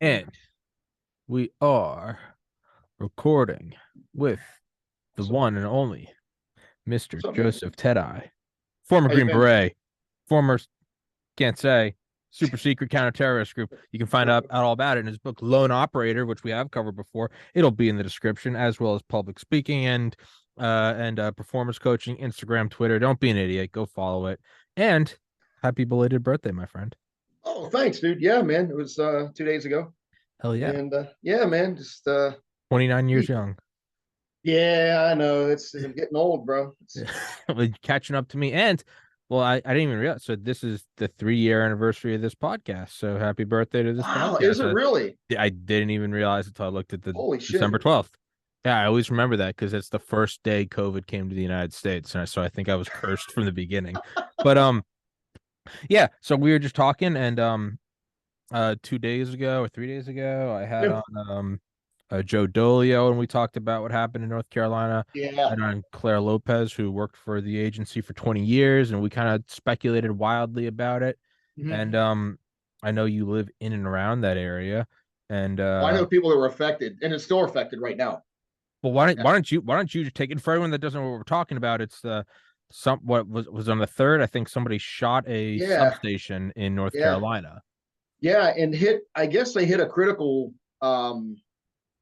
And we are recording with the So, one and only Mr. what's up, man? Joseph Teti, former How you Green been? Beret, former, can't say, super secret counterterrorist group. You can find out all about it in his book, Lone Operator, which we have covered before. It'll be in the description, as well as public speaking and performance coaching, Instagram, Twitter. Don't be an idiot. Go follow it. And happy belated birthday, my friend. Oh, thanks, dude. Yeah, man. It was 2 days ago, Hell yeah. and yeah, man. Just 29 years e- young. yeah, I know. I'm getting old, bro. Catching up to me. And well, I didn't even realize. So this is the 3 year anniversary of this podcast. So happy birthday to this Wow, is podcast. it really? I didn't even realize until I looked at the Holy December shit! 12th. Yeah, I always remember that because it's the first day COVID came to the United States. And so I think I was cursed from the beginning. But yeah, so we were just talking and 2 days ago or 3 days ago, I had Yeah, on Joe Dolio, and we talked about what happened in North Carolina, yeah. and on Claire Lopez, who worked for the agency for 20 years, and we kind of speculated wildly about it. Mhm. And I know you live in and around that area, and Well, I know people that were affected, and it's still affected right now. well, why don't you just take it for everyone that doesn't know what we're talking about? It's the some what was on the third. I think somebody shot a Yeah, substation in North yeah, Carolina. yeah, and hit. I guess they hit a critical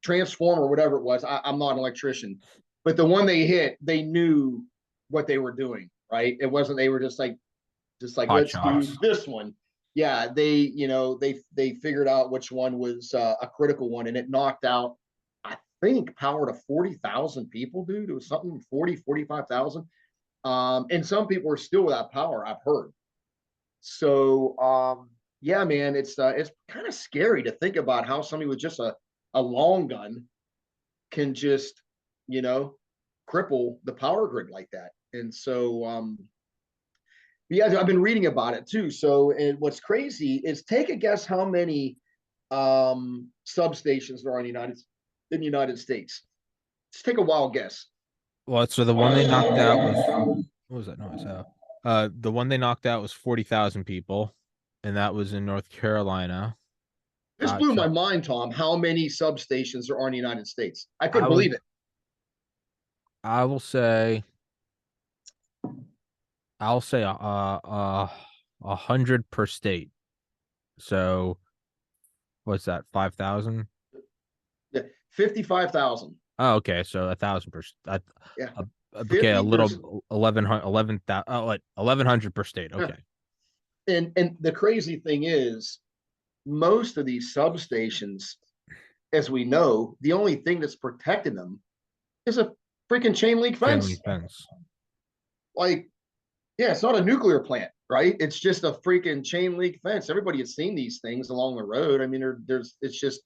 transformer, whatever it was. I'm not an electrician, but the one they hit, they knew what they were doing. Right? It wasn't. They were just like Hot let's do shots. this one. Yeah, they figured out which one was a critical one, and it knocked out, I think, power to 40,000 people, dude. It was something 40, 45,000. And some people are still without power, I've heard. So yeah, man, it's kind of scary to think about how somebody with just a long gun can just, you know, cripple the power grid like that. And so yeah, I've been reading about it too. So, and what's crazy is take a guess how many substations there are in the United States. Just take a wild guess. Well, so the one they knocked out was what was that noise? The one they knocked out was 40,000 people, and that was in North Carolina. This blew So my mind, Tom. How many substations there are in the United States? I I couldn't would, believe it. I will say, I'll say, 100 per state. So what's that? 5,000? Yeah, 55,000. Oh, okay. So 1,000 per. Yeah, Okay, a 50. There's little 1100, 11,000. Oh, like 1,100 per state. Okay. and the crazy thing is, most of these substations, as we know, the only thing that's protecting them is a freaking chain link Chain fence. link fence. Like, yeah, it's not a nuclear plant, right? It's just a freaking chain link fence. Everybody has seen these things along the road. I mean, there's it's just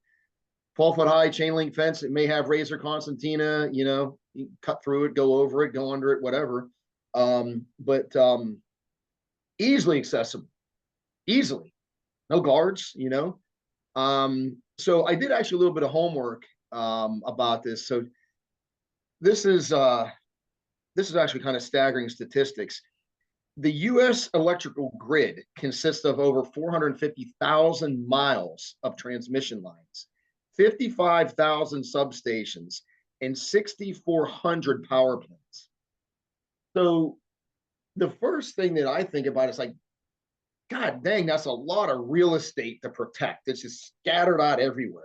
12-foot high chain link fence. It may have razor concertina, you cut through it, go over it, go under it, whatever. But easily accessible, easily, no guards. So I did actually a little bit of homework about this. So this is uh, this is actually kind of staggering statistics. The U.S. electrical grid consists of over 450,000 miles of transmission lines, 55,000 substations, and 6,400 power plants. So the first thing that I think about is like, God dang, that's a lot of real estate to protect. It's just scattered out everywhere.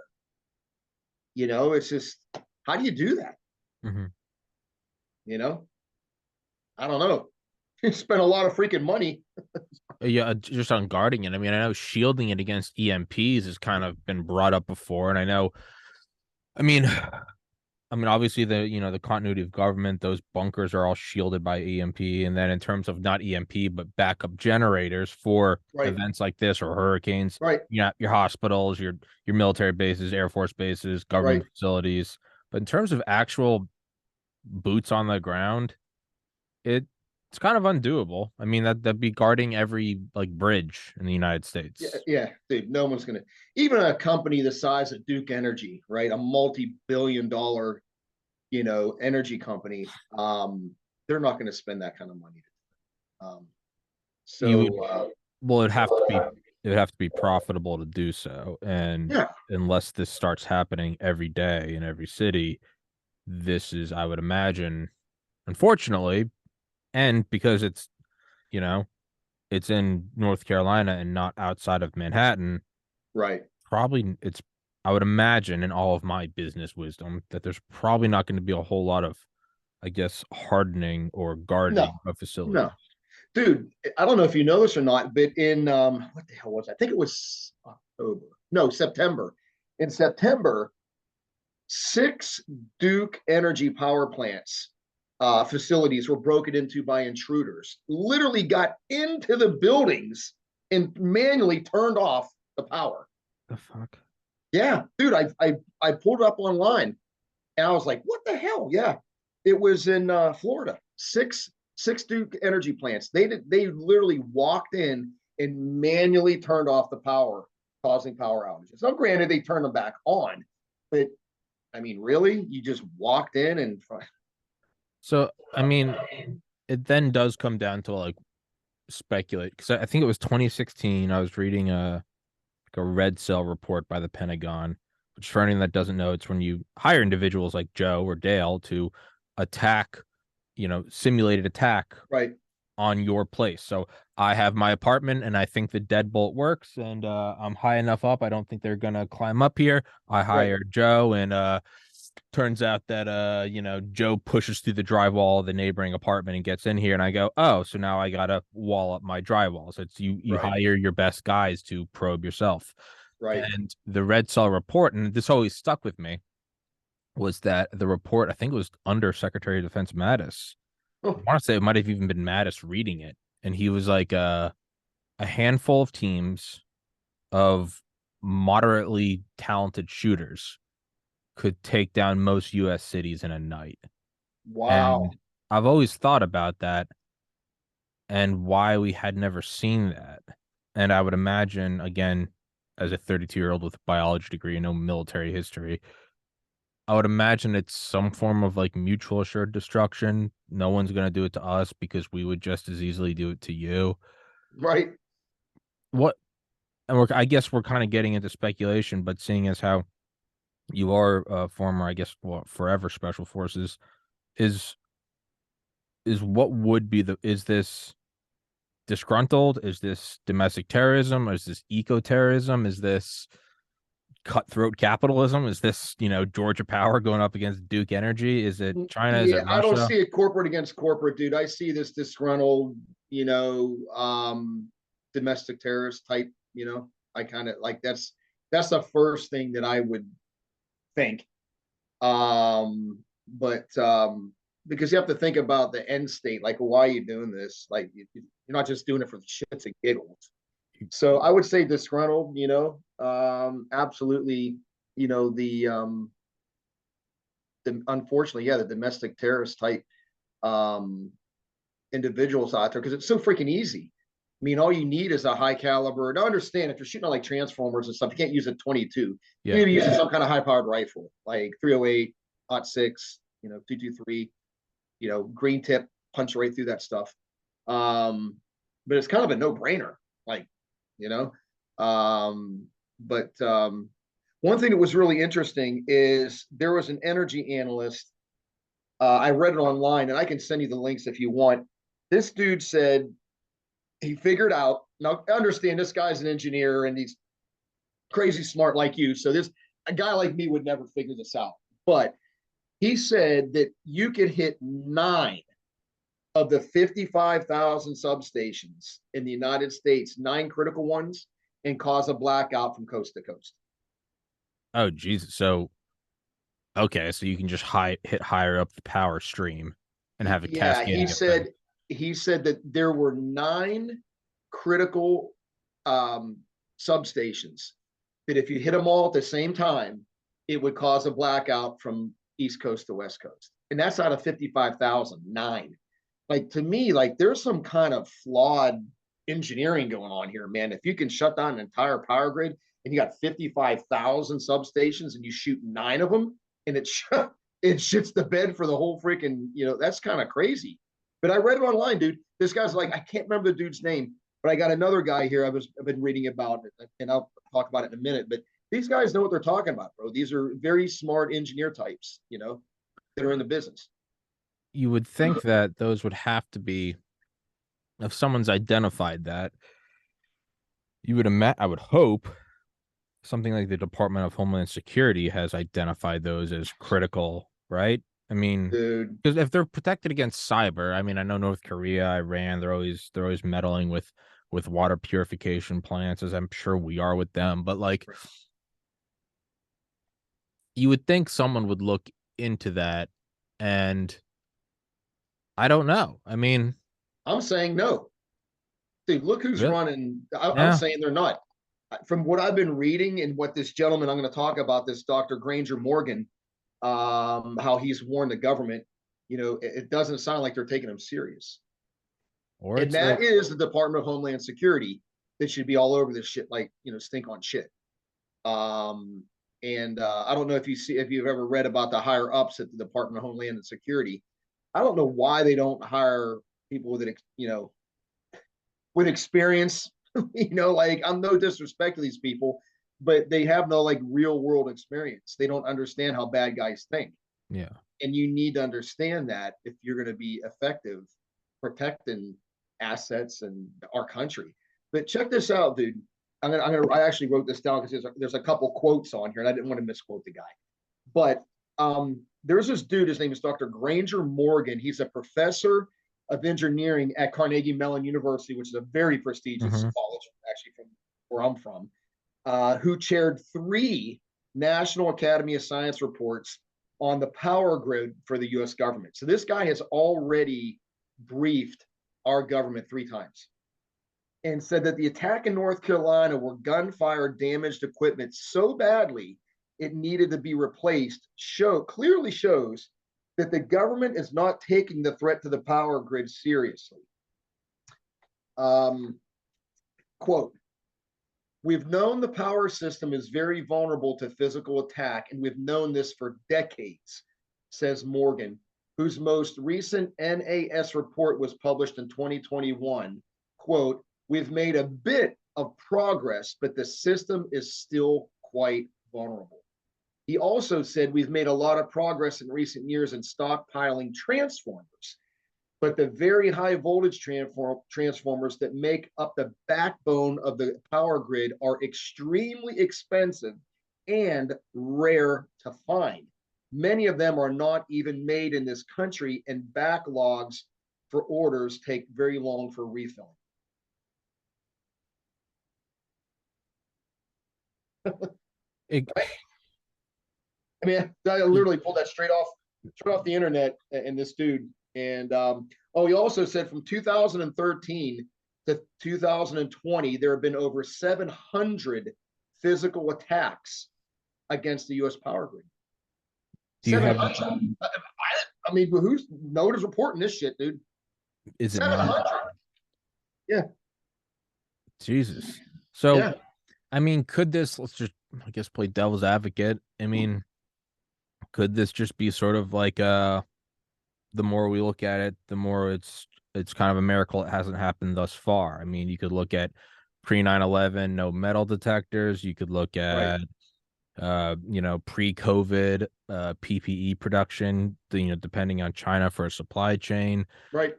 It's just, how do you do that? Mhm. You know, I don't know. You spend a lot of freaking money. Yeah, just on guarding it. I mean, I know shielding it against EMPs has kind of been brought up before, and I know, I mean, obviously the continuity of government, those bunkers are all shielded by EMP, and then in terms of not EMP but backup generators for Right, events like this or hurricanes, right, your hospitals, your military bases, Air Force bases, right. government facilities. But in terms of actual boots on the ground, it it's kind of undoable. I mean, that'd be guarding every like bridge in the United Yeah, States. yeah, dude. No one's gonna, even a company the size of Duke Energy, right? A multi-billion-dollar, energy company. They're not going to spend that kind of money. Um, You would so well, it'd have to be it would have to be profitable to do so. And Yeah. unless this starts happening every day in every city, this is, I would imagine, unfortunately, and because it's, you know, it's in North Carolina and not outside of Manhattan, Right. probably it's, I would imagine in all of my business wisdom that there's probably not going to be a whole lot of, I guess, hardening or No, guarding of no. facilities. Dude, I don't know if you know this or not, but in what the hell was it? I think it was October. No, September. In September, 6 Duke Energy power plants facilities were broken into by intruders. Literally got into the buildings and manually turned off the power. The fuck? Yeah, dude, I pulled it up online and I was like, what the hell? Yeah, it was in Florida. Six Duke Energy plants. They literally walked in and manually turned off the power, causing power outages. Now, granted, they turned them back on, but I mean, really, you just walked in and So, I mean, it then does come down to like speculate because I think it was 2016. I was reading a red cell report by the Pentagon, which for anyone that doesn't know, it's when you hire individuals like Joe or Dale to attack, simulated attack right, on your place. So I have my apartment and I think the deadbolt works and I'm high enough up. I don't think they're gonna climb up here. I right, hire Joe and turns out that Joe pushes through the drywall of the neighboring apartment and gets in here and I go, oh, so now I gotta wall up my drywall. So it's you right, hire your best guys to probe yourself. right. And the red cell report, and this always stuck with me, was that the report, I think it was under Secretary of Defense Mattis. I Oh, want to say it might have even been Mattis reading it. And he was like, a handful of teams of moderately talented shooters could take down most US cities in a night. wow. And I've always thought about that and why we had never seen that. And I would imagine, again, as a 32-year-old with a biology degree and no military history, I would imagine it's some form of like mutual assured destruction. No one's going to do it to us because we would just as easily do it to you. Right. What, and I guess we're kind of getting into speculation, but seeing as how you are a former, I guess, well, forever special forces, is what would be is this disgruntled? Is this domestic terrorism? Is this eco terrorism? Is this cutthroat capitalism? Is this, Georgia Power going up against Duke Energy? Is it China? Is Yeah, it I don't Russia? see it corporate against corporate, dude. I see this disgruntled, domestic terrorist type, I kind of like that's the first thing that I would think. But because you have to think about the end state, like why are you doing this? Like you're not just doing it for the shits and giggles. So I would say disgruntled, absolutely, the unfortunately, yeah, the domestic terrorist type um individuals out there because it's so freaking easy. I mean, all you need is a high caliber. Now, understand if you're shooting on like transformers and stuff, you can't use a 22. You Yeah. need to use some kind of high powered rifle, like 308, hot six, 223, green tip, punch right through that stuff. Um, but it's kind of a no brainer, like, you know. But one thing that was really interesting is there was an energy analyst. I read it online, and I can send you the links if you want. This dude said he figured out. Now, understand this guy's an engineer and he's crazy smart like you. So this a guy like me would never figure this out. But he said that you could hit 9 of the 55,000 substations in the United States, 9 critical ones, and cause a blackout from coast to coast. Oh, Jesus. So, okay. So you can just hit higher up the power stream and have a Yeah, cascading effect. he said that there were 9 critical um, substations that if you hit them all at the same time, it would cause a blackout from East Coast to West Coast. And that's out of 55,000, 9. Like to me, like there's some kind of flawed engineering going on here, man. If you can shut down an entire power grid and you got 55,000 substations and you shoot 9 of them and it shits the bed for the whole freaking, that's kind of crazy. But I read it online, dude. This guy's like, I can't remember the dude's name, But I got another guy here I've been reading about, and I'll talk about it in a minute. But these guys know what they're talking about, bro. These are very smart engineer types, that are in the business. You would think that those would have to be, if someone's identified that, I would hope something like the Department of Homeland Security has identified those as critical, right? I mean, Dude, because if they're protected against cyber, I mean, I know North Korea, Iran, they're always meddling with water purification plants, as I'm sure we are with them. But like, you would think someone would look into that, and I don't know. I mean, I'm saying no. Dude, look who's really, running. I'm yeah, saying they're not. From what I've been reading and what this gentleman I'm going to talk about, this Dr. Granger Morgan, how he's warned the government, it doesn't sound like they're taking him serious. or And it's like, that is the Department of Homeland Security that should be all over this shit, like, stink on shit. Um, and I don't know if you've ever read about the higher ups at the Department of Homeland Security. I don't know why they don't hire people that with experience. Like, I'm no disrespect to these people, but they have no like real world experience. They don't understand how bad guys think, yeah, and you need to understand that if you're going to be effective protecting assets and our country. But check this out, dude. I actually wrote this down because there's a couple quotes on here, and I didn't want to misquote the guy. But there's this dude. His name is Dr. Granger Morgan. He's a professor of engineering at Carnegie Mellon University, which is a very prestigious mm-hmm. college, actually, from where I'm from, who chaired 3 National Academy of Science reports on the power grid for the US government. So this guy has already briefed our government 3 times and said that the attack in North Carolina, where gunfire damaged equipment so badly it needed to be replaced, clearly shows that the government is not taking the threat to the power grid seriously. Quote, we've known the power system is very vulnerable to physical attack, and we've known this for decades, says Morgan, whose most recent NAS report was published in 2021. Quote, we've made a bit of progress, but the system is still quite vulnerable. He also said we've made a lot of progress in recent years in stockpiling transformers, but the very high voltage transformers that make up the backbone of the power grid are extremely expensive and rare to find. Many of them are not even made in this country, and backlogs for orders take very long for refilling. It, I mean, I literally pulled that straight off the internet, and this dude. And he also said from 2013 to 2020, there have been over 700 physical attacks against the U.S. power grid. do you have? 700. I mean, who's notice reporting this shit, dude? Is it 700. Yeah. Jesus? So, Yeah. I mean, could this? Let's just, I guess, play devil's advocate. I mean, could this just be sort of like the more we look at it, the more it's kind of a miracle it hasn't happened thus far. I mean, you could look at pre 9/11, no metal detectors. You could look at pre-COVID PPE production, depending on China for a supply chain. Right.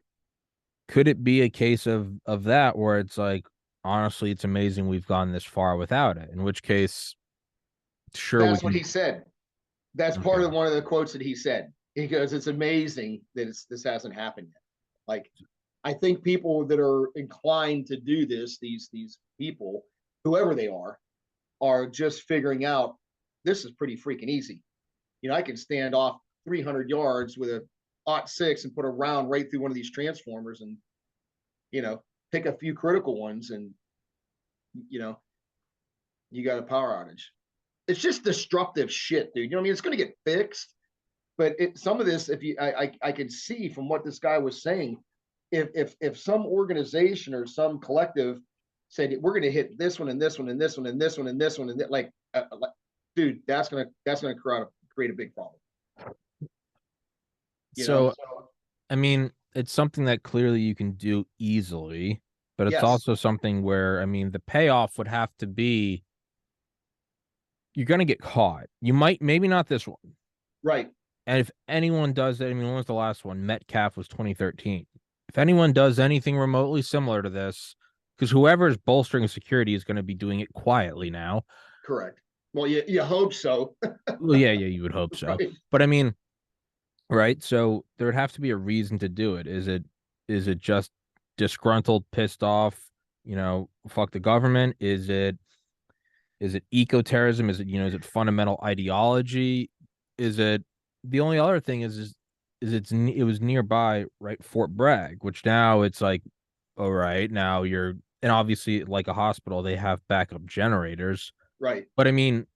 Could it be a case of that where it's like, honestly, it's amazing we've gone this far without it? In which case, sure, we That's what can. he said. That's part Okay. of one of the quotes that he said. He goes, "It's amazing that this hasn't happened yet." Like, I think people that are inclined to do this, these people, whoever they are just figuring out this is pretty freaking easy. I can stand off 300 yards with a .6 and put a round right through one of these transformers, and pick a few critical ones, and you know you got a power outage. It's just disruptive shit, dude. What I mean? It's going to get fixed, but some of this, if you, I can see from what this guy was saying, if some organization or some collective said we're going to hit this one and this one and this one and this one and this one and like, dude, that's gonna create a big problem. So, I mean, it's something that clearly you can do easily. but it's Yes. also something where, I mean, the payoff would have to be you're going to get caught. You might, maybe not this one. Right. And if anyone does that, I mean, when was the last one? Metcalf was 2013. If anyone does anything remotely similar to this, because whoever is bolstering security is going to be doing it quietly now. Correct. Well, you hope so. Well, yeah, you would hope so. Right. But I mean, right? So there would have to be a reason to do it. Is it just disgruntled, pissed off, fuck the government? Is it eco-terrorism? Is it, is it fundamental ideology? Is it the only other thing it was nearby, right? Fort Bragg, which now it's like, all right, now and obviously like a hospital, they have backup generators. Right. But I mean,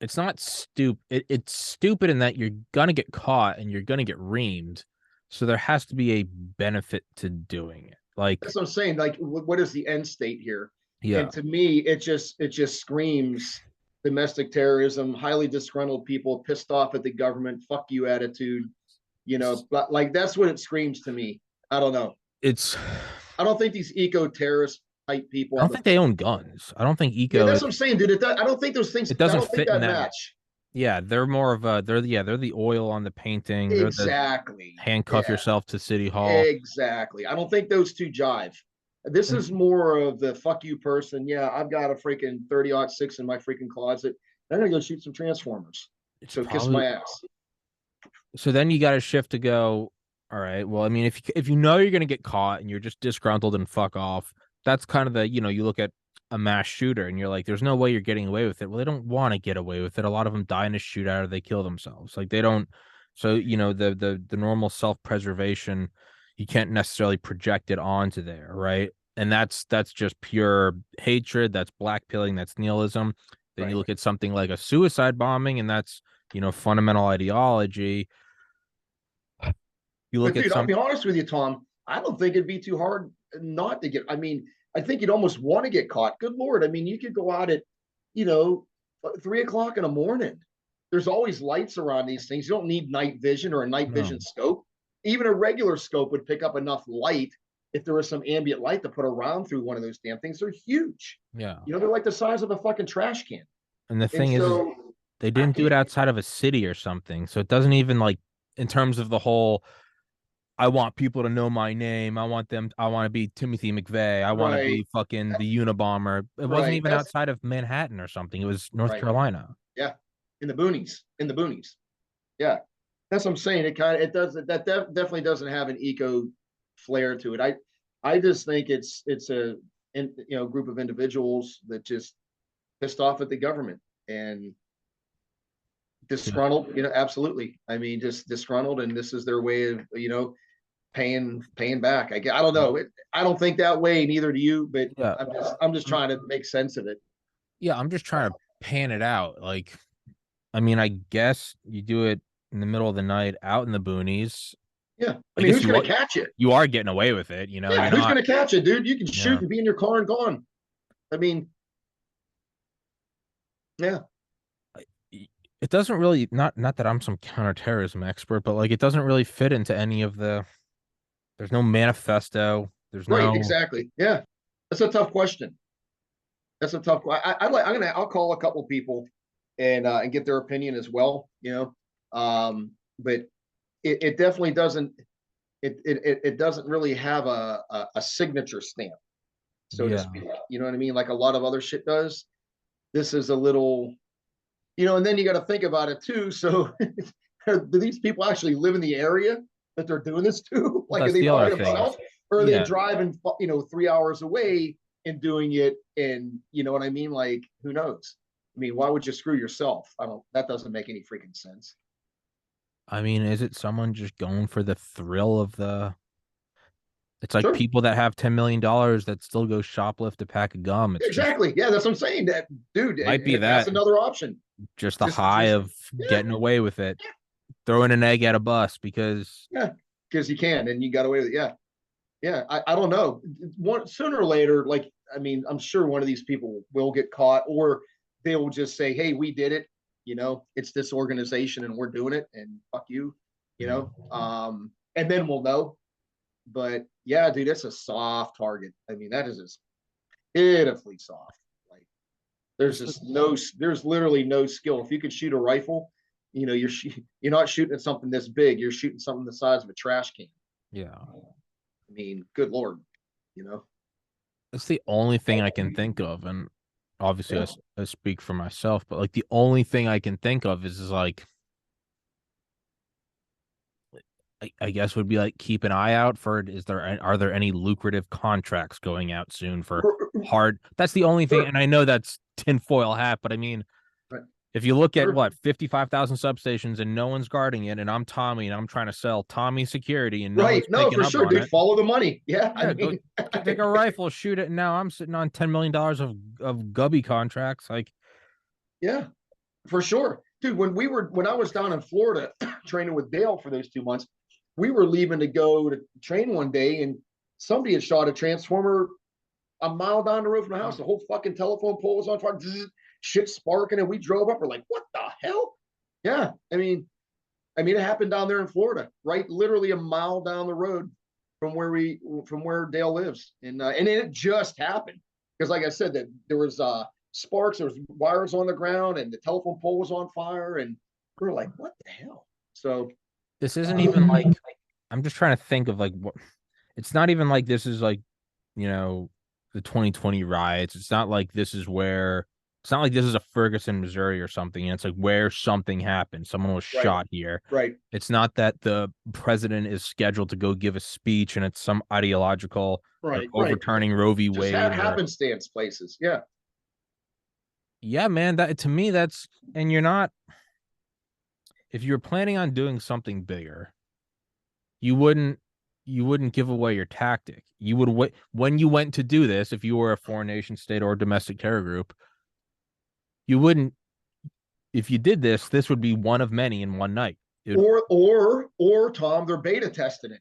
it's not stupid. It's stupid in that you're gonna get caught and you're gonna get reamed. So there has to be a benefit to doing it. Like, That's what I'm saying. Like, what is the end state here? yeah, And to me, it just screams domestic terrorism, highly disgruntled people, pissed off at the government, fuck you attitude. But like that's what it screams to me. I don't know. it's I don't think these eco terrorist type people I don't have a think they own guns. I don't think yeah, eco that's what I'm saying, dude. I don't think those things. it I doesn't don't think fit in that that. match. Yeah, they're more of they're the oil on the painting. They're the Exactly. handcuff Yeah. yourself to City Hall. Exactly. I don't think those two jive. This And is more of the fuck you person. Yeah, I've got a freaking 30-06 in my freaking closet. I'm gonna go shoot some transformers. it's So kiss probably my ass. so then you got to shift to go, all right, well, I mean, if you know you're going to get caught and you're just disgruntled and fuck off, that's kind of you look at a mass shooter and you're like, there's no way you're getting away with it. Well, they don't want to get away with it. A lot of them die in a shootout or they kill themselves. Like they don't. So the normal self-preservation, you can't necessarily project it onto there, right? And that's just pure hatred. That's blackpilling. That's nihilism. Then you Right. look at something like a suicide bombing, and that's fundamental ideology. You look But at dude, I'll some, be honest with you, Tom. I don't think it'd be too hard not to get. I mean, I think you'd almost want to get caught. Good Lord. I mean, you could go out at, you know, 3 o'clock in the morning. There's always lights around these things. You don't need night vision or a night no, vision scope. Even a regular scope would pick up enough light if there was some ambient light to put around through one of those damn things. They're huge. yeah. They're like the size of a fucking trash can. And the And thing is so they I didn't do it can't. outside of a city or something. So it doesn't even like in terms of the whole, I want people to know my name. I want to be Timothy McVeigh. I want to Right. be fucking the Unabomber. It wasn't Right. even That's outside of Manhattan or something. It was North right. Carolina. Yeah. In the boonies. In the boonies. Yeah. That's what I'm saying. It does definitely doesn't have an eco flair to it. I just think it's a group of individuals that just pissed off at the government and Yeah. disgruntled. Absolutely. I mean, just disgruntled, and this is their way of paying back. I don't know. I don't think that way. Neither do you. But Yeah. I'm just trying to make sense of it. Yeah. I'm just trying to pan it out. Like, I mean, I guess you do it in the middle of the night out in the boonies. Yeah. I I mean, guess who's going to catch it? you are getting away with it. Yeah. You're Who's not. going to catch it, dude? You can shoot Yeah. and be in your car and gone. I mean, yeah. It doesn't really not that I'm some counterterrorism expert, but like it doesn't really fit into any of the. There's no manifesto. There's Right. no. Exactly. Yeah. That's a tough question. That's a tough. I'll call a couple people and get their opinion as well. But it definitely doesn't. It doesn't really have a signature stamp, so to Yeah. speak. You know what I mean? Like a lot of other shit does. This is a little, and then you got to think about it too. So, do these people actually live in the area that they're doing this to? Well, Like, are that's they the by other thing. themselves, or are they Yeah. driving, 3 hours away and doing it? And you know what I mean? Like, who knows? I mean, why would you screw yourself? I don't. That doesn't make any freaking sense. I mean, is it someone just going for the thrill of the? It's like Sure. people that have $10 million that still go shoplift a pack of gum. It's just Exactly. Yeah, that's what I'm saying. That dude, might be that's that another option. just the high Just of yeah, getting away with it, throwing an egg at a bus because yeah, because you can, and you got away with it. Yeah, yeah. I don't know. Sooner or later, like I mean, I'm sure one of these people will get caught, or they will just say, "Hey, we did it. It's this organization, and we're doing it, and fuck you." yeah. And then we'll know. But yeah, dude, it's a soft target. I mean, that is just pitifully soft. Like there's just no, there's literally no skill. If you could shoot a rifle, you know, you're not shooting at something this big. You're shooting something the size of a trash can. Yeah. I mean, good lord, you know. That's the only thing I can think of. And obviously Yeah. I speak for myself, but like the only thing I can think of is like I guess would be like keep an eye out for it. Are there any lucrative contracts going out soon for hard? That's the only thing, Sure. and I know that's tinfoil hat, but I mean, Right. if you look at Sure. what 55,000 substations and no one's guarding it, and I'm Tommy and I'm trying to sell Tommy security and no Right. one's No, picking for up sure, on dude. it, Follow the money. Yeah. I yeah, mean, go take a rifle, shoot it, and now I'm sitting on $10 million of gubby contracts. Like, yeah, for sure. Dude, when I was down in Florida training with Dale for those 2 months, we were leaving to go to train one day and somebody had shot a transformer a mile down the road from the house. The whole fucking telephone pole was on fire, shit sparking, and we drove up. We're like, what the hell? Yeah. I mean, it happened down there in Florida, right? Literally a mile down the road from where Dale lives, and it just happened because, like I said, that there was sparks, there was wires on the ground, and the telephone pole was on fire, and we were like, what the hell? So, this isn't even like I'm just trying to think of like what. It's not even like this is like you know, the 2020 riots. It's not like this is where it's not like this is a Ferguson, Missouri or something. It's like where something happened. Someone was right, shot here. right, It's not that the president is scheduled to go give a speech and it's some ideological like right. overturning Roe v. Just Wade or happenstance places. Yeah, yeah, man. That to me, that's and you're not if you're planning on doing something bigger, you wouldn't give away your tactic. You would wait when you went to do this, if you were a foreign nation state or domestic terror group, you wouldn't if you did this, this would be one of many in one night. or Tom, they're beta testing it.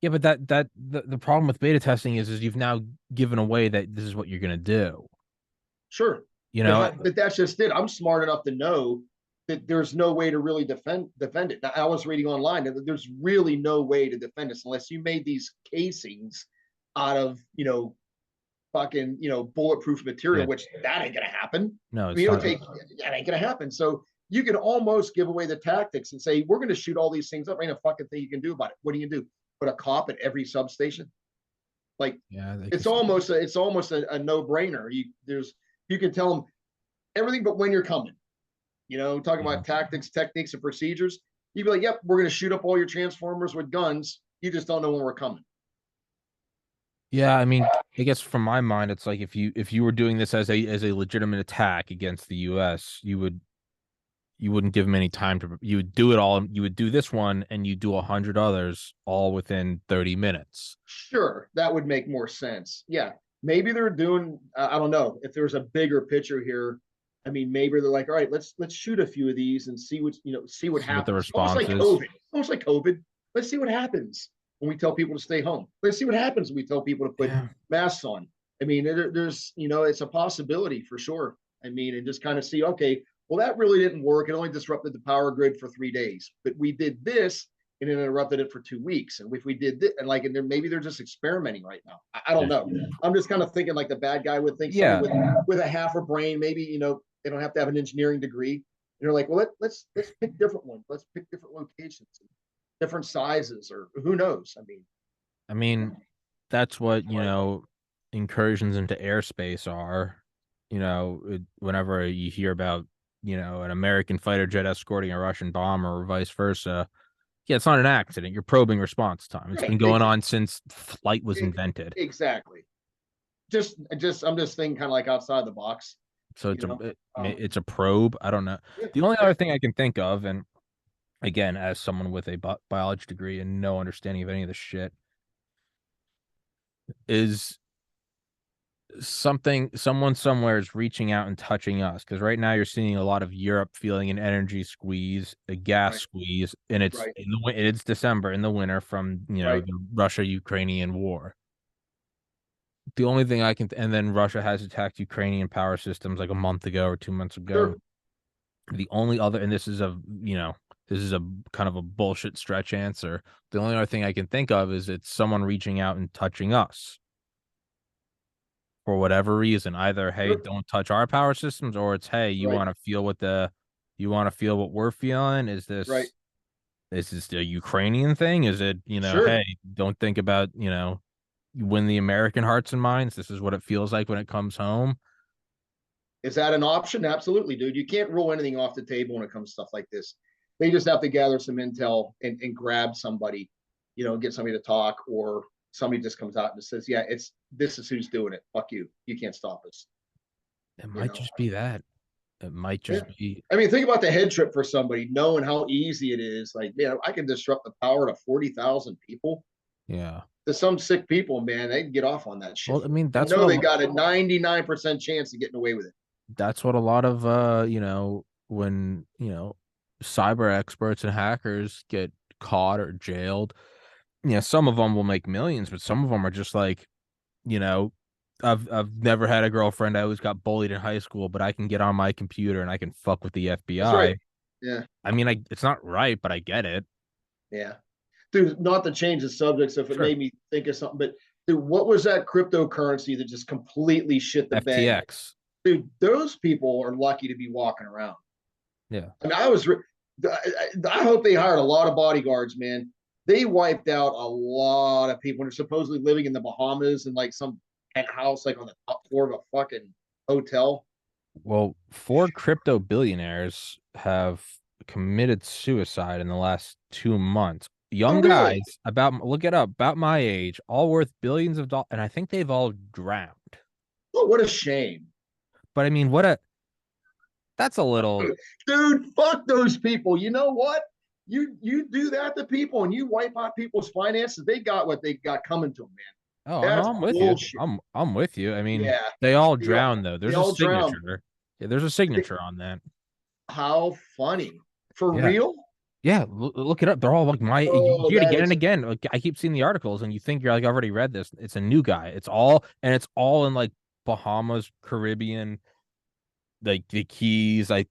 Yeah, but the problem with beta testing is you've now given away that this is what you're gonna do. Sure, You but know, but that's just it. I'm smart enough to know that there's no way to really defend it. Now, I was reading online that there's really no way to defend this unless you made these casings out of fucking bulletproof material, yeah, which that ain't gonna happen. no, I mean, it's it'll not. take that ain't gonna happen. So you can almost give away the tactics and say we're gonna shoot all these things up. Ain't a fucking thing you can do about it. What do you do? Put a cop at every substation? Like Yeah, they it's can, almost a no brainer. You can tell them everything but when you're coming. Talking yeah. about tactics, techniques, and procedures. You'd be like, "Yep, we're going to shoot up all your transformers with guns. You just don't know when we're coming." Yeah, I mean, I guess from my mind, it's like if you were doing this as a legitimate attack against the U.S., you wouldn't give them any time to. You would do it all. You would do this one, and you do 100 others all within 30 minutes. Sure, that would make more sense. Yeah, maybe they're doing. I don't know if there's a bigger picture here. I mean, maybe they're like, all right, let's shoot a few of these and see what See what the happens. Almost response like is. COVID. Almost like COVID. Let's see what happens when we tell people to stay home. Let's see what happens when we tell people to put Yeah. masks on. I mean, there's it's a possibility for sure. I mean, and just kind of see, okay, well, that really didn't work. It only disrupted the power grid for 3 days, but we did this and it interrupted it for 2 weeks. And if we did this, and like, and then maybe they're just experimenting right now. I don't know. I'm just kind of thinking like the bad guy would think. Yeah. Somebody with a half a brain, maybe they don't have to have an engineering degree. And they're like, well, let's pick different ones. Let's pick different locations, different sizes, or who knows? I mean, that's what, incursions into airspace are. Whenever you hear about, an American fighter jet escorting a Russian bomber or vice versa, yeah, it's not an accident. You're probing response time. It's been right, going on since flight was invented. exactly. I'm just thinking kind of like outside the box. So You know, it's a probe. I don't know. yeah, The only yeah, other thing I can think of, and again, as someone with a biology degree and no understanding of any of this shit, is someone somewhere is reaching out and touching us, because right now you're seeing a lot of Europe feeling an energy squeeze, a gas right, squeeze, and right, it's December in the winter from right. the Russia-Ukrainian war. The only thing I can and then Russia has attacked Ukrainian power systems like a month ago or 2 months ago. Sure. The only other, and this is a kind of a bullshit stretch answer. The only other thing I can think of is it's someone reaching out and touching us for whatever reason. Either, hey, Sure. don't touch our power systems, or it's, hey, Right. you want to feel what we're feeling? Right. Is this a Ukrainian thing? Is it, Sure. hey, don't think about, you win the American hearts and minds. This is what it feels like when it comes home. Is that an option? Absolutely, dude. You can't rule anything off the table when it comes to stuff like this. They just have to gather some intel and grab somebody, get somebody to talk, or somebody just comes out and says, yeah, this is who's doing it. Fuck you. You can't stop us. It You might know? just be that. It might Yeah. just be, I mean, think about the head trip for somebody, knowing how easy it is. Like, man, I can disrupt the power to 40,000 people. yeah. To some sick people, man, they can get off on that shit Well, I mean, and know they got a 99% chance of getting away with it. that's what a lot of when cyber experts and hackers get caught or jailed, some of them will make millions, but some of them are just like, you know I've never had a girlfriend. I always got bullied in high school, but I can get on my computer and I can fuck with the That's right. FBI. Yeah. I mean, it's not right, but I get it. Yeah. Dude, not to change the subject, so if it Sure. made me think of something, but dude, what was that cryptocurrency that just completely shit the bed? FTX. Dude, those people are lucky to be walking around. Yeah. I mean, I hope they hired a lot of bodyguards, man. They wiped out a lot of people. They're supposedly living in the Bahamas in like some penthouse, like on the top floor of a fucking hotel. Well, four crypto billionaires have committed suicide in the last 2 months. Oh, Young really? guys, look it up, about my age, all worth billions of dollars, and I think they've all drowned. Oh, what a shame. But I mean, that's a little, Dude, fuck those people. You know what? You do that to people and you wipe out people's finances, they got what they got coming to them, oh man. no, That's I'm with you. bullshit. I'm with you. I mean, Yeah. they all They all, drowned though. they There's a all drown. signature. Yeah, there's a signature on that. How funny. For Yeah. real? Yeah, look it up. They're all like you Oh, hear it that again and is again. Like I keep seeing the articles, and you think you're like, I've already read this. It's a new guy. It's all in like Bahamas, Caribbean, like the Keys. Like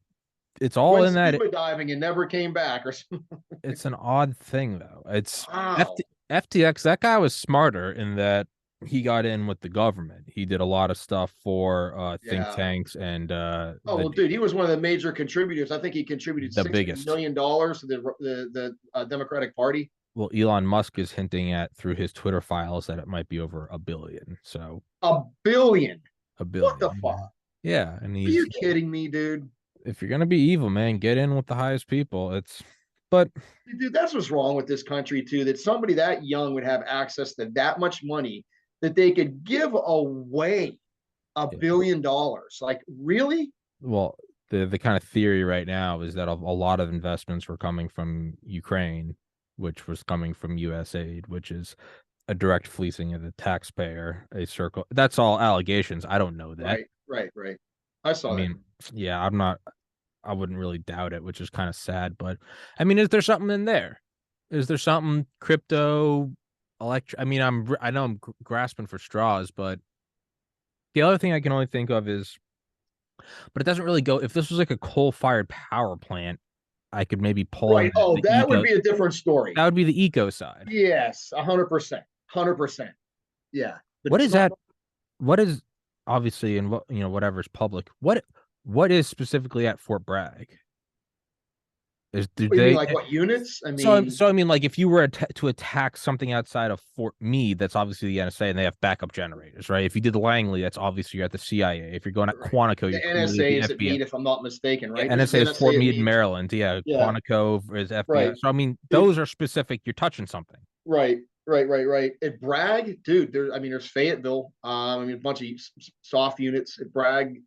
it's all went in that. scuba diving and never came back or something. It's an odd thing though. It's Wow. FTX. That guy was smarter in that he got in with the government. He did a lot of stuff for think Yeah. tanks and Oh well, dude, he was one of the major contributors. I think he contributed the $60 biggest. million dollars to the Democratic Party. Well, Elon Musk is hinting at through his Twitter files that it might be over a billion. So $1 billion. a What the billion. fuck? Yeah, and Are you kidding me, dude? if you're gonna be evil, man, get in with the highest people. But Dude, that's what's wrong with this country too. That somebody that young would have access to that much money that they could give away a yeah, billion dollars. Like, really? well, the kind of theory right now is that a lot of investments were coming from Ukraine, which was coming from U.S. aid, which is a direct fleecing of the taxpayer. A circle. That's all allegations. I don't know that. Right, right, right. I I saw that. mean, yeah, I'm not. I wouldn't really doubt it, which is kind of sad. But I mean, is there something in there? Is there something crypto, I mean, I know I'm grasping for straws, but the other thing I can only think of is, but it doesn't really go. If this was like a coal-fired power plant, I could maybe pull in Right. Oh, the that would eco. be a different story. That would be the eco side. Yes, 100%. 100%. Yeah. But What it's is not. that? What is obviously in what whatever's public. What is specifically at Fort Bragg? Is do You mean they like what units? I So, mean, so I mean, like, if you were to attack something outside of Fort Meade, that's obviously the NSA, and they have backup generators, right? If you did Langley, that's obviously you're at the CIA. If you're going at right. Quantico, The you're clearly at NSA the is at FBI. Meade, if I'm not mistaken, Yeah, right? Isn't the NSA is Fort NSA at Meade, Meade? Maryland. Yeah, Yeah. Quantico is FBI. Right. So, I mean, Dude, those are specific. You're touching something. right, right, right, right. At Bragg, dude, there's Fayetteville. I mean, a bunch of soft units at Bragg.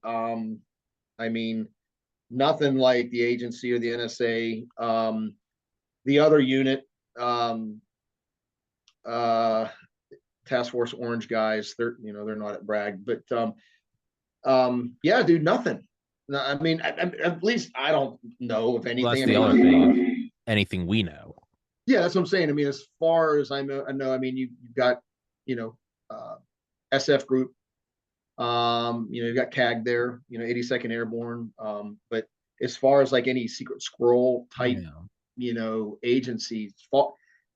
I mean, nothing like the agency or the NSA. The other unit, um, uh, Task Force Orange guys, they're not at Bragg, but yeah, dude, nothing. No, I mean, at least I don't know of Well, anything. that's I the other thing. Is mean, anything we know. yeah, that's what I'm saying. I mean, as far as I know, I mean, you've got, you know, SF group, you've got CAG there, 82nd Airborne. But as far as like any secret squirrel type, Yeah. agencies.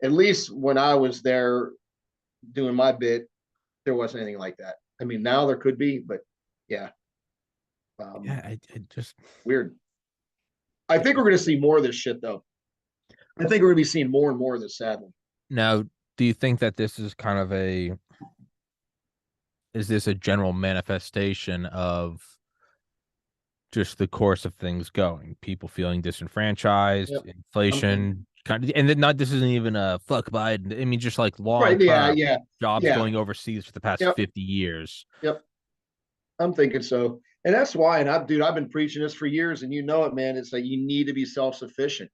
At least when I was there doing my bit, there wasn't anything like that. I mean, now there could be, but yeah, Yeah, I just weird. I think we're going to see more of this shit, though. I think we're going to be seeing more and more of this, sadly. now. Do you think that this is kind of is this a general manifestation of just the course of things going? People feeling disenfranchised, Yep. inflation, kind of, and then not this isn't even a fuck Biden. I mean, just like long Right. Yeah. term Yeah. jobs Yeah. going overseas for the past Yep. 50 years. Yep. I'm thinking so. And that's why, and dude, I've been preaching this for years, and you know it, man. It's like you need to be self sufficient.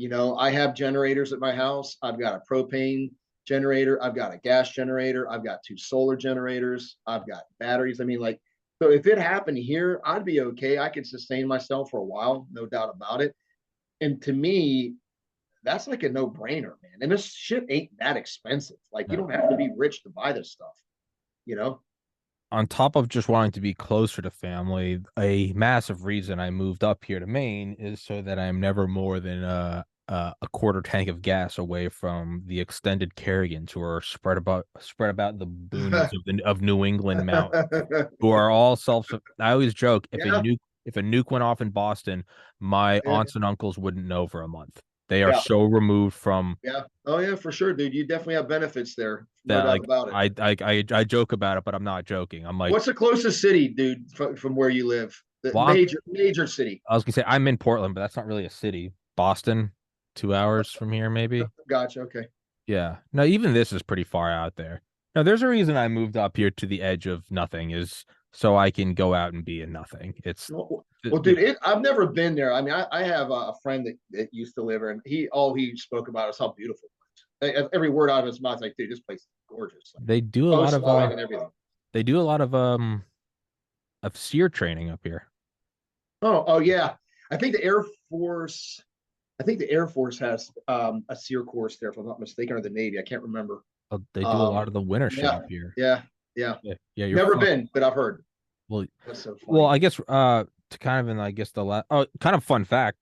I have generators at my house. I've got a propane generator. I've got a gas generator. I've got 2 solar generators. I've got batteries. I mean, like, so if it happened here, I'd be okay. I could sustain myself for a while, no doubt about it. And to me, that's like a no brainer, man. And this shit ain't that expensive. Like, you No. don't have to be rich to buy this stuff, you know? On top of just wanting to be closer to family, a massive reason I moved up here to Maine is so that I'm never more than a quarter tank of gas away from the extended Carrigans who are spread about the boonies of New England mountain, who are all self. I always joke Yeah, if a nuke went off in Boston, my yeah, aunts and uncles wouldn't know for a month. They are yeah, so removed from yeah. Oh yeah, for sure, dude. You definitely have benefits there, no that. doubt Like about it. I joke about it, but I'm not joking. I'm like, What's the closest city, dude, from where you live? The well, major city. I was gonna say I'm in Portland, but that's not really a city. Boston, 2 hours from here, maybe. Gotcha. Okay. Yeah. No, even this is pretty far out there. Now, there's a reason I moved up here to the edge of nothing is so I can go out and be in nothing. It's Well, dude, I've never been there. I mean, I have a friend that used to live there, and all he spoke about is how beautiful it is. Every word out of his mouth, is like, dude, this place is gorgeous. Like, they do a lot of coastline and everything. they do a lot of seer training up here. Oh yeah. I think the Air Force. I think the Air Force has a SEER course there, if I'm not mistaken, or the Navy. I can't remember. They do a lot of the winter shit Yeah, up here. yeah, yeah. Yeah, you're Never fucked. been, but I've heard. Well, That's so well, funny. I guess to kind of in I guess the last kind of fun fact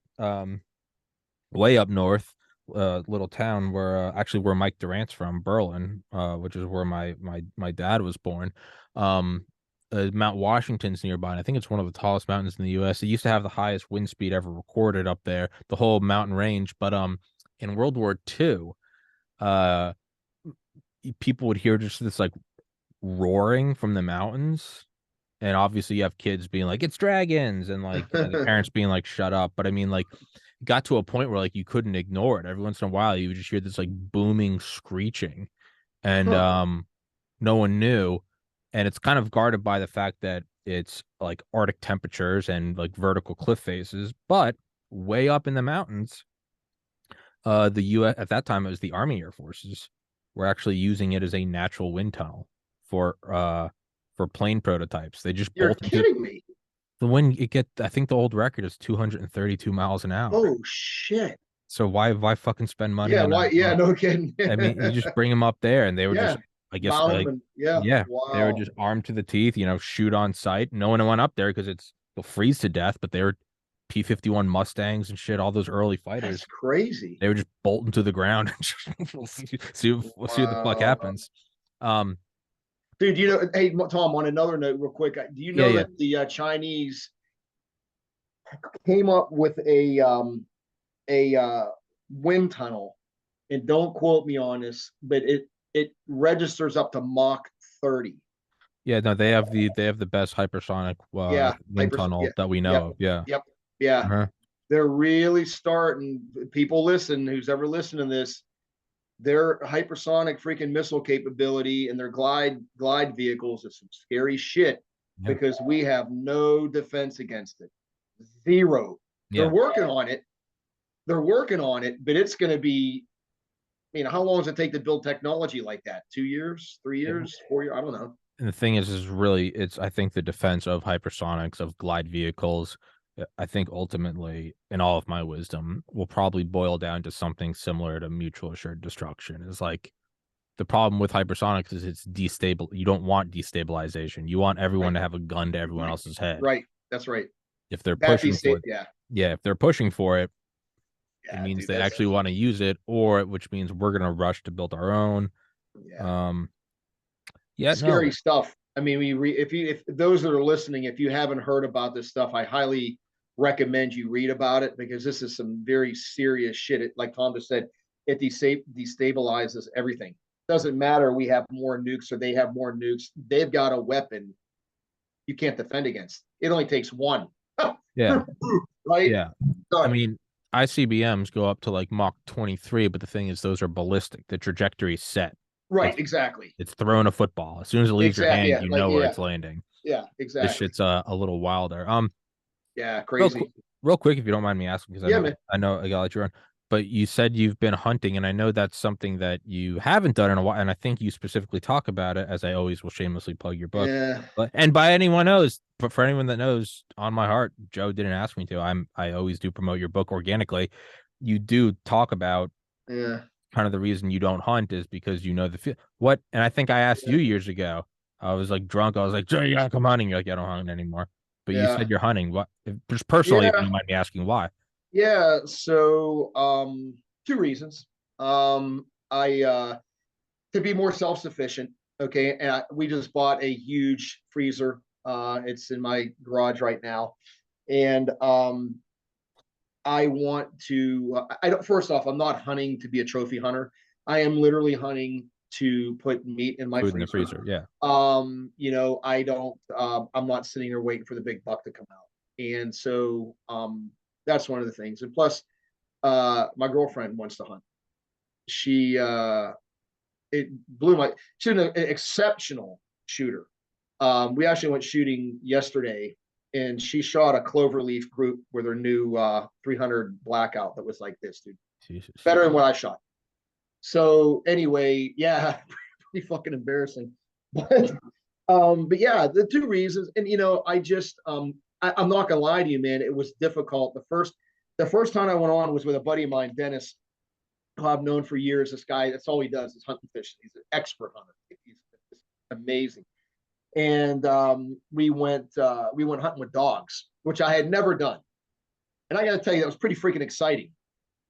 way up north, little town where actually where Mike Durant's from, Berlin, which is where my dad was born. Um, Mount Washington's nearby, and I think it's one of the tallest mountains in the U.S. It used to have the highest wind speed ever recorded up there, the whole mountain range. But in World War II, uh, people would hear just this like roaring from the mountains, and obviously you have kids being like, "It's dragons," and like the parents being like, "Shut up." But I mean, like, it got to a point where like you couldn't ignore it. Every once in a while, you would just hear this like booming screeching, and Huh. no one knew. And it's kind of guarded by the fact that it's like Arctic temperatures and like vertical cliff faces, but way up in the mountains, the U.S. at that time it was the Army Air Forces were actually using it as a natural wind tunnel for plane prototypes. They just You're bolt into kidding me. the wind. I think the old record is 232 miles an hour. Oh shit. So why fucking spend money Yeah. on Why? Yeah. No kidding. I mean, you just bring them up there, and they were just, Yeah. I guess, Mount them like, and yeah. yeah, they were Wow. just armed to the teeth, shoot on sight. No one went up there because they'll freeze to death, but they were P-51 Mustangs and shit, all those early That's fighters. crazy. They were just bolting to the ground and we'll see what the fuck Wow. happens. Um, Dude, hey, Tom, on another note, real quick, do you yeah, know yeah. that the Chinese came up with a wind tunnel, and don't quote me on this, but it registers up to Mach 30. Yeah, no, they have the best hypersonic Yeah, wind tunnel yeah, that we yep, know of. Yeah. yep, yeah. Uh-huh. They're really starting. People listen. Who's ever listening to this? Their hypersonic freaking missile capability and their glide vehicles is some scary shit Yeah. because we have no defense against it. Zero. They're Yeah. working on it. They're working on it, but it's going to be. How long does it take to build technology like that? 2 years, 3 years, 4 years? I don't know. And the thing is really, I think the defense of hypersonics, of glide vehicles, I think ultimately, in all of my wisdom, will probably boil down to something similar to mutual assured destruction. Is like the problem with hypersonics is it's destable. You don't want destabilization. You want everyone Right, to have a gun to everyone right, else's head. right. That's right. If they're That pushing destate. for Yeah, Yeah, if they're pushing for it, it Yeah, means dude, they that's actually want to use it, or which means we're gonna rush to build our own. yeah, Um, yeah, scary no, stuff. I mean, if those that are listening, if you haven't heard about this stuff, I highly recommend you read about it because this is some very serious shit. Like Tom just said, it destabilizes everything. Doesn't matter. We have more nukes or they have more nukes. They've got a weapon you can't defend against. It only takes one. yeah, Right? yeah. I Done. mean, ICBMs go up to like Mach 23, but the thing is, those are ballistic. The trajectory is set. Right, It's exactly. it's throwing a football. As soon as it leaves your Exactly. hand, Yeah, you like know where yeah, it's landing. yeah, This exactly. shit's a little wilder. Yeah, Real quick, crazy. real quick, if you don't mind me asking, because Yeah, man. I know I gotta let you run. But you said you've been hunting, and I know that's something that you haven't done in a while. And I think you specifically talk about it, as I always will shamelessly plug your book. Yeah, But and by anyone knows, but for anyone that knows, on my heart, Joe didn't ask me to. I always do promote your book organically. You do talk about yeah, kind of the reason you don't hunt is because you know what. And I think I asked yeah, you years ago. I was like drunk. I was like, Joe, you gotta come hunting. You're like, I don't hunt anymore. But you yeah, said you're hunting. What? Just personally, if you yeah, don't mind me asking why. yeah. So, two reasons. I to be more self sufficient. Okay, and we just bought a huge freezer. It's in my garage right now, and I want to. I don't. First off, I'm not hunting to be a trophy hunter. I am literally hunting to put meat in my Food in the freezer. freezer. Yeah. I don't. I'm not sitting there waiting for the big buck to come out, and so that's one of the things. And plus, my girlfriend wants to hunt. She it blew my. She's an exceptional shooter. We actually went shooting yesterday, and she shot a cloverleaf group with her new 300 blackout that was like this, dude. Jesus. Better than what I shot. So anyway, yeah, pretty fucking embarrassing. But yeah, the two reasons, and I just I'm not gonna lie to you, man. It was difficult. The first time I went on was with a buddy of mine, Dennis, who I've known for years. This guy, that's all he does is hunt and fish. He's an expert hunter. He's amazing. And we went hunting with dogs, which I had never done. And I got to tell you, that was pretty freaking exciting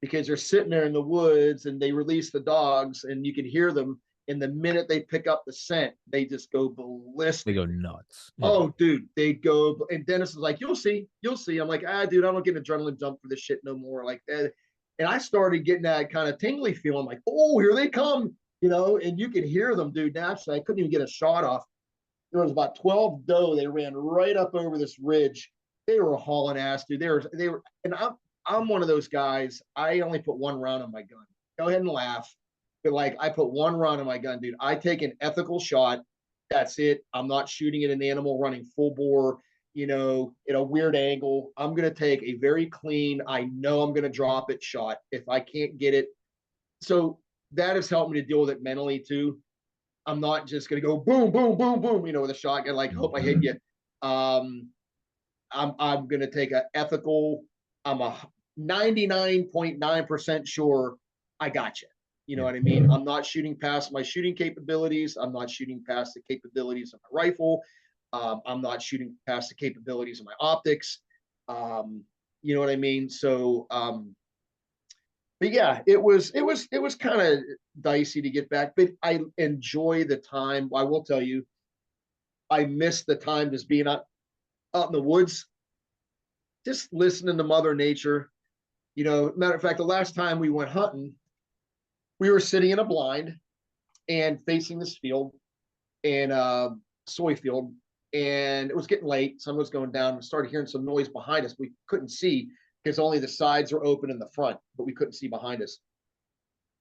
because they're sitting there in the woods and they release the dogs and you can hear them. And the minute they pick up the scent, they just go They ballistic. go nuts. Yeah. Oh, dude, they go. And Dennis is like, "You'll see, you'll see." I'm like, dude, I don't get an adrenaline jump for this shit no more. Like that. And I started getting that kind of tingly feeling, like, "Oh, here they come," and you could hear them, dude. Naturally, I couldn't even get a shot off. There was about 12 doe. They ran right up over this ridge. They were hauling ass, dude. They were, and I'm one of those guys. I only put one round on my gun. Go ahead and laugh, but like I put one round on my gun, dude. I take an ethical shot. That's it. I'm not shooting at an animal running full bore, in a weird angle. I'm gonna take a very clean. I know I'm gonna drop it shot if I can't get it. So that has helped me to deal with it mentally too. I'm not just gonna go boom, boom, boom, boom, with a shotgun, like hope I hit you. Um, I'm gonna take an ethical. I'm a 99.9% sure I got you. You know Yeah. what I mean? I'm not shooting past my shooting capabilities. I'm not shooting past the capabilities of my rifle. I'm not shooting past the capabilities of my optics. You know what I mean? So, but yeah, it was kind of dicey to get back, but I enjoy the time. I will tell you, I miss the time just being out in the woods, just listening to Mother Nature. Matter of fact, the last time we went hunting, we were sitting in a blind and facing this field and soy field, and it was getting late. Sun was going down. We started hearing some noise behind us. We couldn't see because only the sides were open in the front, but we couldn't see behind us.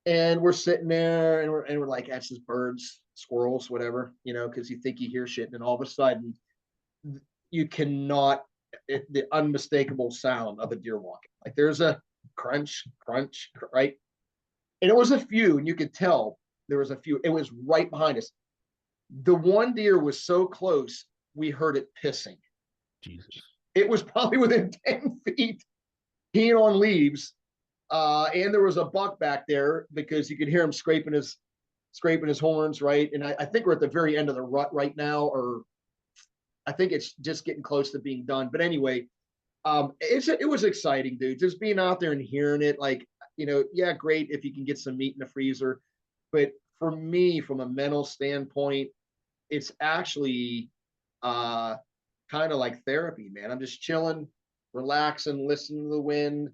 And we're sitting there and we're like, that's just birds, squirrels, whatever, because you think you hear shit. And then all of a sudden, you cannot, the unmistakable sound of a deer walking. Like there's a crunch, crunch, right? And it was a few, and you could tell there was a few. It was right behind us. The one deer was so close, we heard it pissing. Jesus. It was probably within 10 feet, peeing on leaves. And there was a buck back there because you could hear him scraping his horns, right? And I think we're at the very end of the rut right now, or I think it's just getting close to being done. But anyway, It was exciting, dude. Just being out there and hearing it, like, yeah, great if you can get some meat in the freezer. But for me, from a mental standpoint, it's actually uh kind of like therapy, man. I'm just chilling, relaxing, listening to the wind,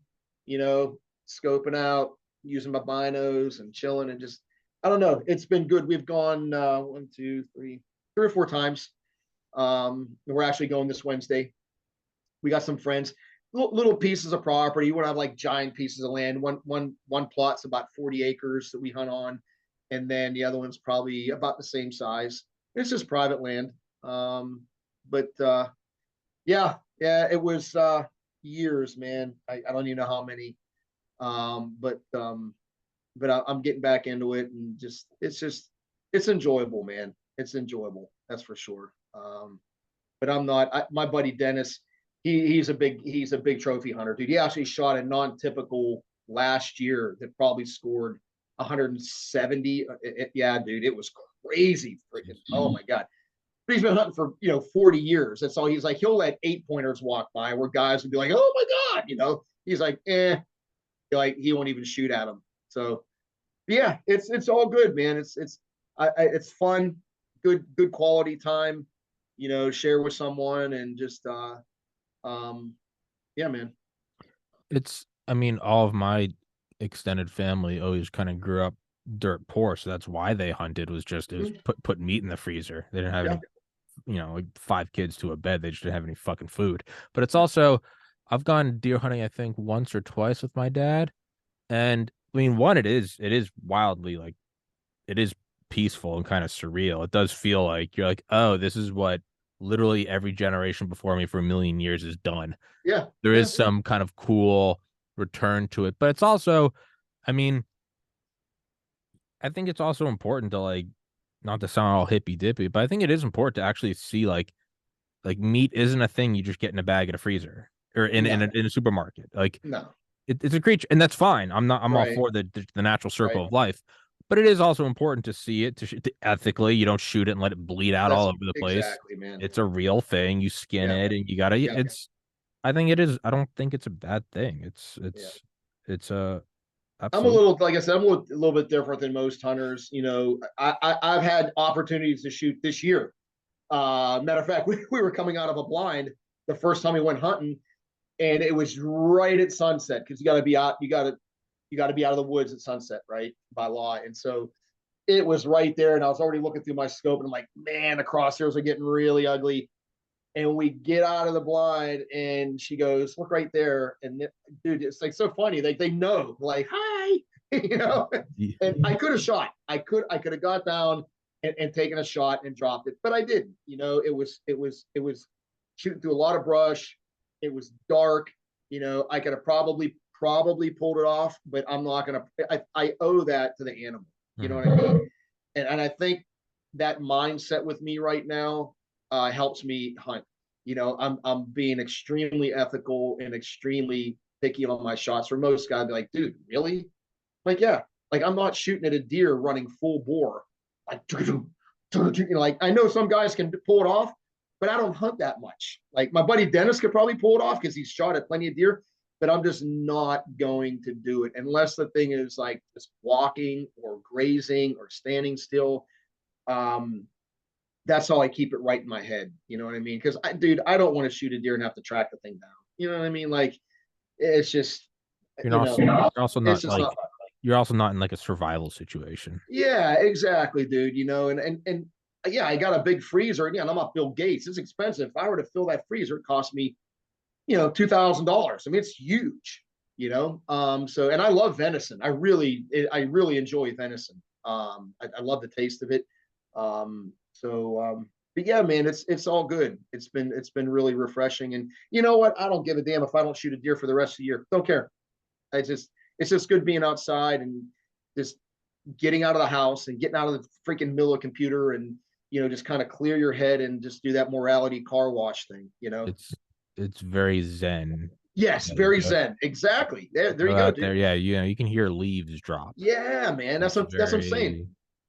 scoping out, using my binos and chilling and just, I don't know. It's been good. We've gone one, two, three or four times. We're actually going this Wednesday. We got some friends, little pieces of property. You want to have like giant pieces of land. One plot's about 40 acres that we hunt on, and then the other one's probably about the same size. It's just private land. But yeah, it was years, man. I don't even know how many. But I'm getting back into it, and it's enjoyable, man. It's enjoyable, that's for sure. But I'm not. My buddy Dennis, he's a big trophy hunter, dude. He actually shot a non-typical last year that probably scored 170. Yeah, dude, it was crazy. Freaking, oh my god. But he's been hunting for 40 years. That's all. He's like, he'll let 8-pointers walk by where guys would be like, oh my god. He's like, like he won't even shoot at them. So yeah, it's all good, man. It's fun, good quality time, share with someone and just yeah, man. I mean, all of my extended family always kind of grew up dirt poor, so that's why they hunted, was just, it was put meat in the freezer. They didn't have any, like 5 kids to a bed. They just didn't have any fucking food. But it's also, I've gone deer hunting, I think, once or twice with my dad. And I mean, one, it is wildly, like, it is peaceful and kind of surreal. It does feel like you're like, oh, this is what literally every generation before me for a million years has done. Yeah. There is some kind of cool return to it. But it's also, I mean, I think it's also important to, like, not to sound all hippy dippy, but I think it is important to actually see like meat isn't a thing you just get in a bag at a freezer or in a supermarket. Like, No. It's a creature, and that's fine. I'm all Right. for the natural circle of life, but it is also important to see it to ethically. You don't shoot it and let it bleed out all over the place. Exactly, man. It's a real thing. You skin Yeah. it, and you gotta. Yeah. I think it is. I don't think it's a bad thing. Yeah. It's a I'm a absolute. little, like I said, I'm a little bit different than most hunters. I've had opportunities to shoot this year. Matter of fact, we were coming out of a blind the first time we went hunting, and it was right at sunset because you got to be out. You got to be out of the woods at sunset, right, by law. And so it was right there, and I was already looking through my scope, and I'm like, man, the crosshairs are getting really ugly. And we get out of the blind, and she goes, look right there. And dude, it's like so funny. They know, like, hi, and I could have shot. I could have got down and taken a shot and dropped it, but I didn't. It was shooting through a lot of brush. It was dark. I could have probably pulled it off, but I'm not gonna. I owe that to the animal. You know what I mean? And I think that mindset with me right now helps me hunt. I'm being extremely ethical and extremely picky on my shots. For most guys, be like, dude, really? Like, yeah. Like, I'm not shooting at a deer running full bore. Like, like, I know some guys can pull it off, but I don't hunt that much. Like, my buddy Dennis could probably pull it off because he's shot at plenty of deer, but I'm just not going to do it unless the thing is like just walking or grazing or standing still. That's how I keep it right in my head. You know what I mean? Because dude, I don't want to shoot a deer and have to track the thing down. You know what I mean? Like, it's just, You're also it's not just like not. you're also not in like a survival situation. Yeah, exactly, dude. And yeah, I got a big freezer. Again, I'm not Bill Gates. It's expensive. If I were to fill that freezer, it cost me, $2,000. I mean, it's huge. So, and I love venison. I really enjoy venison. I love the taste of it. But yeah, man, it's all good. It's been really refreshing. And you know what? I don't give a damn if I don't shoot a deer for the rest of the year. Don't care. It's just good being outside and just getting out of the house and getting out of the freaking middle of the computer and just kind of clear your head and just do that morality car wash thing. It's very zen. Yes, very zen. Exactly. There you go, Out dude. there, yeah, you can hear leaves drop. Yeah, man. That's what I'm saying.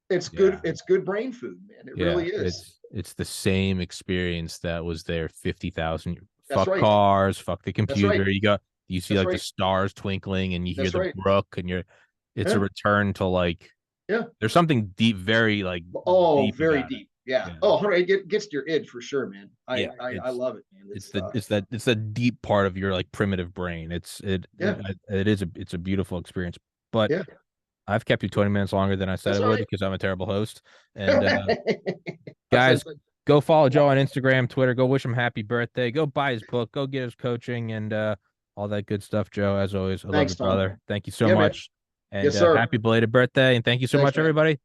It's good. Yeah. It's good brain food, man. It really is. It's the same experience that was there That's fuck right. cars, fuck the That's right. computer. You see That's like the right. stars twinkling and you hear That's the right. brook it's a Yeah. return to like, Yeah. there's something deep, very like Oh, deep very about it. deep. Yeah. Yeah. Oh, 100, it gets to your id for sure, man. Yeah. I love it, man. It's the deep part of your like primitive brain. Yeah. It's a beautiful experience. But Yeah. I've kept you 20 minutes longer than I said That's I all would right. because I'm a terrible host. And That's guys, what I said. go follow Joe on Instagram, Twitter. Go wish him happy birthday. Go buy his book. Go get his coaching and all that good stuff, Joe. As always, I love you, Thanks, Tom. brother. Thank you so Yeah, man. much. And Yes, sir. happy belated birthday. And thank you so Thanks, much, man. everybody.